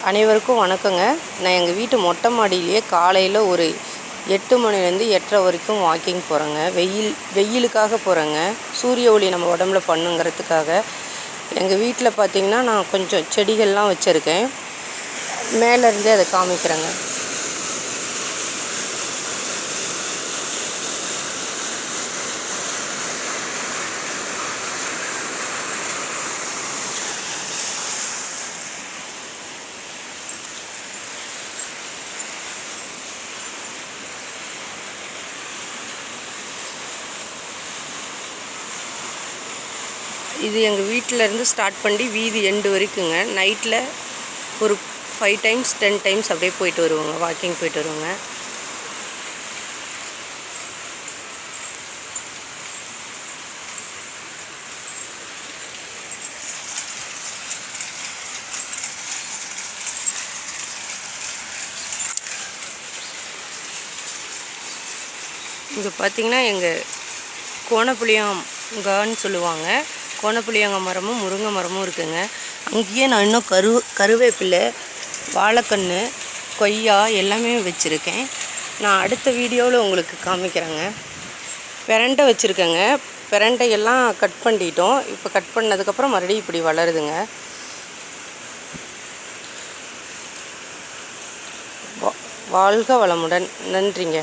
அனைவருக்கும் வணக்கங்க. நான் எங்கள் வீட்டு மொட்டை மாடியிலேயே காலையில் ஒரு 8 மணிலேருந்து 8:30 வரைக்கும் வாக்கிங் போகிறேங்க. வெயிலுக்காக போகிறேங்க. சூரிய ஒளி நம்ம உடம்புல பண்ணுங்கிறதுக்காக. எங்கள் வீட்டில் பார்த்திங்கன்னா நான் கொஞ்சம் செடிகள்லாம் வச்சுருக்கேன். மேலேருந்தே அதை காமிக்கிறேங்க. இது எங்கள் வீட்டிலேருந்து ஸ்டார்ட் பண்ணி வீதி எண்டு வரைக்குங்க. நைட்டில் ஒரு 5 டைம்ஸ் 10 டைம்ஸ் அப்படியே போயிட்டு வருவோங்க, வாக்கிங் போயிட்டு வருவோங்க. இங்கே பார்த்திங்கன்னா எங்கள் கோணப்புளியங்கான்னு சொல்லுவாங்க. கோணப்புளியங்க மரமும் முருங்கை மரமும் இருக்குதுங்க. அங்கேயே நான் இன்னும் கருவேப்பிலை, வாழைக்கன்று, கொய்யா எல்லாமே வச்சுருக்கேன். நான் அடுத்த வீடியோவில் உங்களுக்கு காமிக்கிறேங்க. பிரண்டை வச்சுருக்கேங்க. பிரண்டையெல்லாம் கட் பண்ணிட்டோம். இப்போ கட் பண்ணதுக்கப்புறம் மறுபடியும் இப்படி வளருதுங்க. வாழ்க வளமுடன். நன்றிங்க.